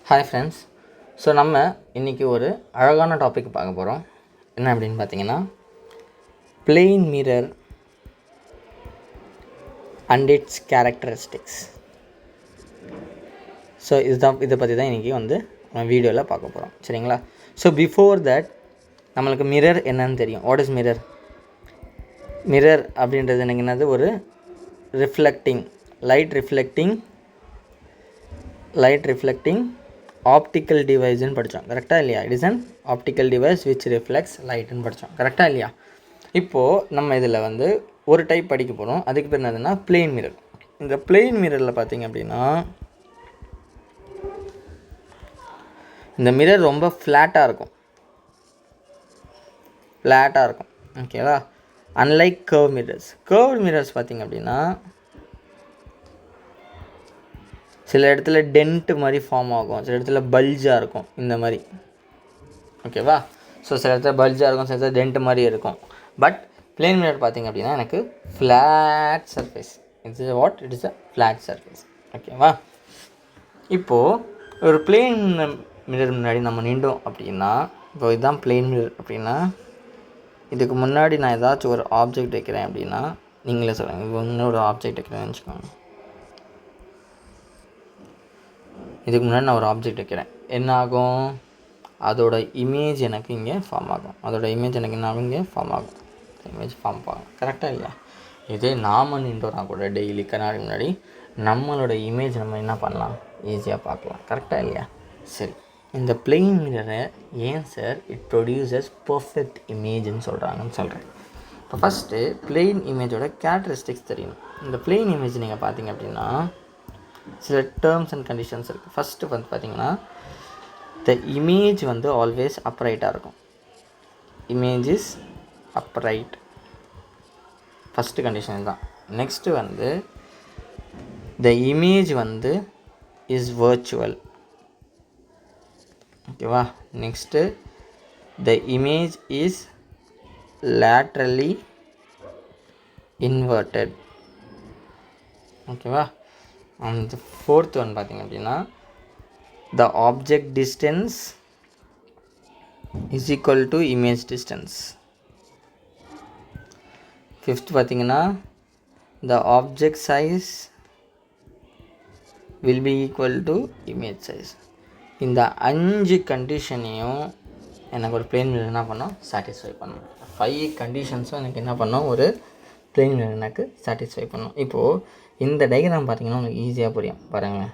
Hi friends. So நம்ம இன்றைக்கி ஒரு அழகான டாபிக் பார்க்க போகிறோம். என்ன அப்படின்னு பார்த்தீங்கன்னா, plain mirror and it's characteristics. So இதை பற்றி தான் இன்றைக்கி நம்ம வீடியோவில் பார்க்க போகிறோம், சரிங்களா? ஸோ பிஃபோர் தட் நம்மளுக்கு மிரர் என்னன்னு தெரியும். What is mirror? மிரர் அப்படின்றது எனக்கு என்னது? ஒரு லைட் ரிஃப்ளெக்டிங் ஆப்டிக்கல் டிவைஸ்ன்னு படித்தோம், கரெக்டாக இல்லையா? It is an optical device which reflects லைட்டுன்னு படித்தோம், கரெக்டாக இல்லையா? இப்போது நம்ம இதில் ஒரு டைப் படிக்க போகிறோம். அதுக்கு பேர் என்னதுன்னா பிளெயின் மிரர். இந்த பிளெயின் மிரரில் பார்த்திங்க அப்படின்னா, இந்த மிரர் ரொம்ப ஃப்ளாட்டாக இருக்கும், ஓகேவா? அன்லைக் கர்வ்டு மிரர்ஸ் பார்த்திங்க அப்படின்னா சில இடத்துல டென்ட்டு மாதிரி ஃபார்ம் ஆகும், சில இடத்துல பல்ஜாக இருக்கும், இந்த மாதிரி, ஓகேவா? ஸோ சில இடத்துல பல்ஜாக இருக்கும், சில இடத்துல டென்ட்டு மாதிரி இருக்கும். பட் பிளெயின் மிரர் பார்த்திங்க அப்படின்னா எனக்கு flat surface. It is a flat surface, ஓகேவா? இப்போது ஒரு பிளெயின் மிரர் முன்னாடி நம்ம நின்றோம் அப்படின்னா, இப்போ இதுதான் பிளெயின் மிரர் அப்படின்னா, இதுக்கு முன்னாடி நான் ஏதாச்சும் ஒரு ஆப்ஜெக்ட் வைக்கிறேன் அப்படின்னா, நீங்களே சொல்லுங்கள். இப்போ இன்னொரு ஆப்ஜெக்ட் வைக்கிறேன்னு வச்சுக்கோங்க. இதுக்கு முன்னாடி நான் ஒரு ஆப்ஜெக்ட் வைக்கிறேன், என்ன ஆகும்? அதோட இமேஜ் எனக்கு இங்கே ஃபார்ம் ஆகும். இங்கே ஃபார்ம் ஆகும். கரெக்டாக இல்லையா? இதே நாம நின்றோன்னா கூட டெய்லி கண்ணாடி முன்னாடி நம்மளோட இமேஜ் நம்ம என்ன பண்ணலாம்? ஈஸியாக பார்க்கலாம், கரெக்டாக இல்லையா? சரி, இந்த பிளெயின் மிரரை ஏன் சார் இட் ப்ரொடியூசஸ் பர்ஃபெக்ட் இமேஜ்னு சொல்கிறாங்கன்னு சொல்கிறேன். இப்போ ஃபஸ்ட்டு பிளெயின் இமேஜோட கேரக்டரிஸ்டிக்ஸ் தெரியணும். இந்த பிளெயின் இமேஜ் நீங்கள் பார்த்தீங்க அப்படின்னா சில டேர்ம்ஸ் அண்ட் கண்டிஷன்ஸ் இருக்குது. ஃபஸ்ட்டு பார்த்திங்கன்னா, த இமேஜ் ஆல்வேஸ் அப்ரைட்டாக இருக்கும். Image is upright, first condition தான். Next the image is virtual, ஓகேவா? Next the image is laterally inverted, ஓகேவா? அந்த ஃபோர்த் ஒன் பார்த்திங்க அப்படின்னா, the object distance is equal to image distance. Fifth பார்த்திங்கன்னா, the object size will be equal to image size. இந்த 5 கண்டிஷனையும் எனக்கு ஒரு plain mirror என்ன பண்ணோம்? சாட்டிஸ்ஃபை பண்ணணும். 5 கண்டிஷன்ஸும் எனக்கு என்ன பண்ணோம்? ஒரு பிளெயின் மிரர் எனக்கு சாட்டிஸ்ஃபை பண்ணணும். இப்போது இந்த டயக்ராம் பார்த்தீங்கன்னா உங்களுக்கு ஈஸியாக புரியும், பாருங்கள்.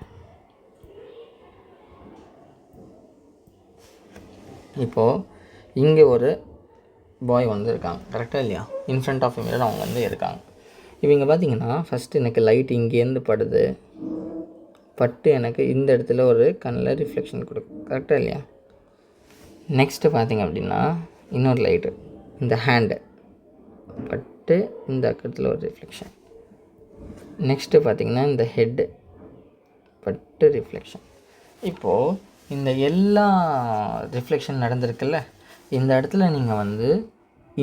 இப்போது இங்கே ஒரு பாய் இருக்காங்க, கரெக்டாக இல்லையா? இன்ஃப்ரண்ட் ஆஃப் மிரர் அவங்க இருக்காங்க. இவங்க பார்த்தீங்கன்னா ஃபஸ்ட்டு எனக்கு லைட் இங்கேருந்து பட்டு எனக்கு இந்த இடத்துல ஒரு கண்ணில் ரிஃப்ளெக்ஷன் கொடுக்கும், கரெக்டாக இல்லையா? நெக்ஸ்ட்டு பார்த்திங்க அப்படின்னா இன்னொரு லைட்டு இந்த ஹேண்டு பட்டு இந்த இடத்துல ஒரு ரிஃப்ளெக்ஷன். நெக்ஸ்ட்டு பார்த்திங்கன்னா இந்த ஹெட்டு பட்டு ரிஃப்ளெக்ஷன். இப்போது இந்த எல்லா ரிஃப்ளெக்ஷன் நடந்திருக்குல்ல, இந்த இடத்துல நீங்கள்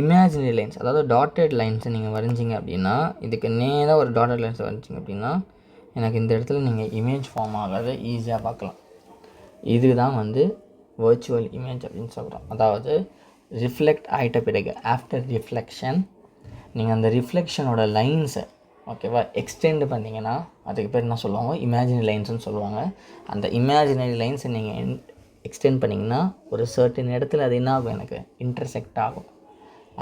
இமேஜினரி லைன்ஸ், அதாவது டாட்டட் லைன்ஸை நீங்கள் வரைஞ்சிங்க அப்படின்னா, இதுக்கு நேராக ஒரு டாட்டட் லைன்ஸை வரைஞ்சிங்க அப்படின்னா எனக்கு இந்த இடத்துல நீங்கள் இமேஜ் ஃபார்ம் ஆகாத ஈஸியாக பார்க்கலாம். இதுதான் வர்ச்சுவல் இமேஜ் அப்படின்னு சொல்கிறோம். அதாவது ரிஃப்ளெக்ட் ஆகிட்ட பிறகு ஆஃப்டர் ரிஃப்ளெக்ஷன் நீங்கள் அந்த ரிஃப்ளெக்ஷனோட லைன்ஸை, ஓகேவா, எக்ஸ்டெண்ட் பண்ணிங்கன்னா அதுக்கு பேர் என்ன சொல்லுவாங்க? இமேஜினரி லைன்ஸ்னு சொல்லுவாங்க. அந்த இமேஜினரி லைன்ஸை நீங்கள் எக்ஸ்டெண்ட் பண்ணிங்கன்னா ஒரு சர்டன் இடத்துல அது என்ன ஆகும்? எனக்கு இன்டர்செக்ட் ஆகும்.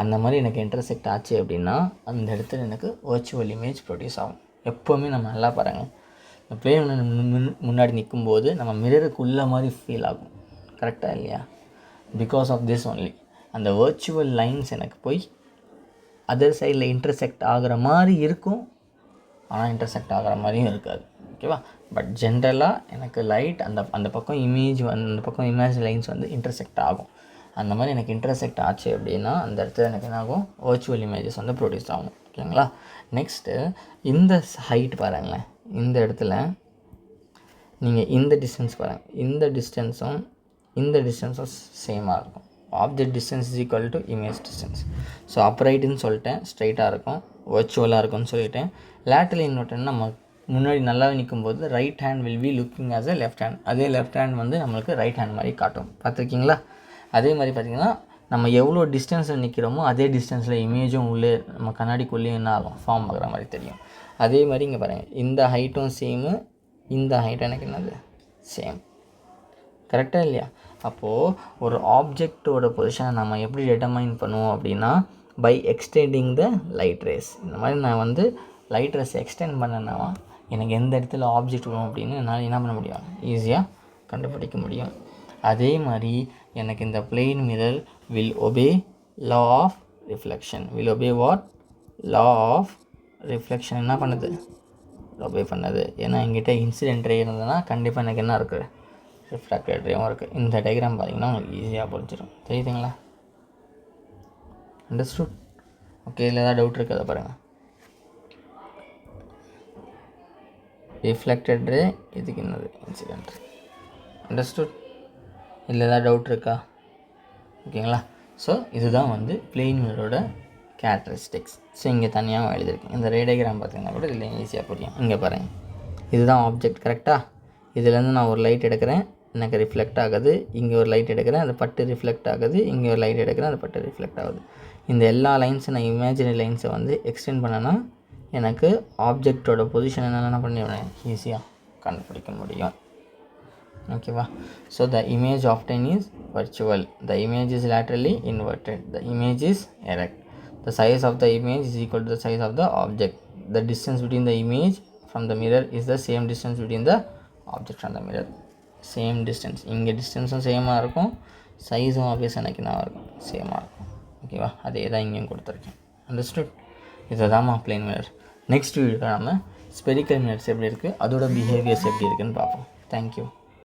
அந்த மாதிரி எனக்கு இன்டர்செக்ட் ஆச்சு அப்படின்னா அந்த இடத்துல எனக்கு வர்ச்சுவல் இமேஜ் ப்ரொடியூஸ் ஆகும். எப்போவுமே நம்ம நல்லா பாருங்கள், இந்த பிளேன் முன்னாடி நிற்கும்போது நம்ம மிரருக்குள்ளே மாதிரி ஃபீல் ஆகும், கரெக்டாக இல்லையா? பிகாஸ் ஆஃப் திஸ் ஒன்லி அந்த வர்ச்சுவல் லைன்ஸ் எனக்கு போய் அதர் சைடில் இன்டர்செக்ட் ஆகிற மாதிரி இருக்கும், ஆனால் இன்டர்செக்ட் ஆகிற மாதிரியும் இருக்காது, ஓகேவா? பட் ஜென்ரலாக எனக்கு லைட் அந்த பக்கம் இமேஜ் அந்த பக்கம் இமேஜ் லைன்ஸ் இன்டர்செக்ட் ஆகும். அந்த மாதிரி எனக்கு இன்டர்செக்ட் ஆச்சு அப்படின்னா அந்த இடத்துல எனக்கு என்ன ஆகும்? வர்ச்சுவல் இமேஜஸ் ப்ரொடியூஸ் ஆகும், ஓகேங்களா? நெக்ஸ்ட்டு இந்த ஹைட் பாருங்களேன், இந்த இடத்துல நீங்கள் இந்த டிஸ்டன்ஸ் பாருங்கள், இந்த டிஸ்டன்ஸும் சேமாக இருக்கும். Object distance is equal to image distance. So அப்ரைட்டுன்னு சொல்லிட்டேன், ஸ்ட்ரைட்டாக இருக்கும், வர்ச்சுவலாக இருக்கும்னு சொல்லிட்டேன். லேட்டரல் இன்வெர்டட்னா நம்ம முன்னாடி நல்லாவே நிற்கும்போது right hand will be looking as a left hand. அதே லெஃப்ட் ஹேண்ட் வந்து நம்மளுக்கு ரைட் ஹேண்ட் மாதிரி காட்டும். பார்த்துருக்கீங்களா? அதே மாதிரி பார்த்திங்கன்னா நம்ம எவ்வளோ டிஸ்டன்ஸில் நிற்கிறோமோ அதே டிஸ்டன்ஸில் இமேஜும் உள்ளே நம்ம கண்ணாடிக்குள்ளேயும் என்ன ஆகும், ஃபார்ம் ஆகிற மாதிரி தெரியும். அதே மாதிரி இங்கே பாருங்கள், இந்த ஹைட்டும் சேமு, இந்த ஹைட்டும் எனக்கு என்னது சேம். கரெக்டாக இல்லையா? அப்போது ஒரு ஆப்ஜெக்டோட பொசிஷனை நம்ம எப்படி டிட்டர்மைன் பண்ணுவோம் அப்படின்னா by extending the light rays. இந்த மாதிரி நான் வந்து லைட் ரேஸ் எக்ஸ்டெண்ட் பண்ணேன்னா எனக்கு எந்த இடத்துல ஆப்ஜெக்ட் வரும் அப்படின்னு என்னால் என்ன பண்ண முடியும், ஈஸியாக கண்டுபிடிக்க முடியும். அதே மாதிரி எனக்கு இந்த plane mirror will obey law of reflection. Will obey what? Law of reflection என்ன பண்ணுது, ஒபே பண்ணுது. ஏன்னா என்கிட்ட இன்சிடென்ட் ரே இருந்ததுன்னா கண்டிப்பாக எனக்கு என்ன இருக்குது, ரிஃப்ராக்டட் ரேவும் இருக்குது. இந்த டயக்ராம் பார்த்திங்கன்னா உங்களுக்கு ஈஸியாக புரிஞ்சிடும். தெரியுதுங்களா? அண்டர்ஸ்டுட்? ஓகே, இதில் ஏதாவது டவுட் இருக்குது அதை பாருங்கள். ரிஃப்ளெக்டட் ரே இதுக்கு என்னது, இன்சிடென்ட் ரே. அண்டர்ஸ்டுட்? இதில் ஏதாவது டவுட் இருக்கா? ஓகேங்களா? ஸோ இதுதான் வந்து பிளெயின் மிரரோட கேரக்டரிஸ்டிக்ஸ். ஸோ இங்கே தனியாக எழுதியிருக்கேன். இந்த ரே டயக்ராம் பார்த்திங்கன்னா கூட இதில் ஈஸியாக புரியும். இங்கே பாருங்கள், இதுதான் ஆப்ஜெக்ட். கரெக்டாக? இதுலேருந்து நான் ஒரு லைட் எடுக்கிறேன், எனக்கு ரிஃப்ளெக்ட் ஆகுது. இங்கே ஒரு லைட் எடுக்கிறேன், அது பட்டு ரிஃப்ளெக்ட் ஆகுது. இங்கே ஒரு லைட் எடுக்கிறேன், அது பட்டு ரிஃப்ளெக்ட் ஆகுது. இந்த எல்லா லைன்ஸை நான் இமேஜினரி லைன்ஸை வந்து எக்ஸ்டெண்ட் பண்ணேன்னா எனக்கு ஆப்ஜெக்டோட பொசிஷன் என்னென்ன பண்ணிவிடுவேன், ஈஸியாக கண்டுபிடிக்க முடியும். ஓகேவா? So the image often is virtual. The image is laterally inverted. The image is erect. The size of the image is equal to the size of the object. The distance between the image from the mirror is the same distance between the object from the mirror. Same distance. இங்கே டிஸ்டன்ஸும் சேமாக இருக்கும், சைஸும் ஆப்வியஸாக எனக்கு என்ன இருக்கும், சேமாக இருக்கும். ஓகேவா? அதே தான் இங்கேயும் கொடுத்துருக்கேன். அண்டர்ஸ்டுட்? இதை தான் பிளேன் மிரர். நெக்ஸ்ட் வீடியோவில் நம்ம ஸ்பெரிக்கல் மிரர்ஸ் எப்படி இருக்குது, அதோட பிஹேவியர்ஸ் எப்படி இருக்குதுன்னு பார்ப்போம். தேங்க்யூ.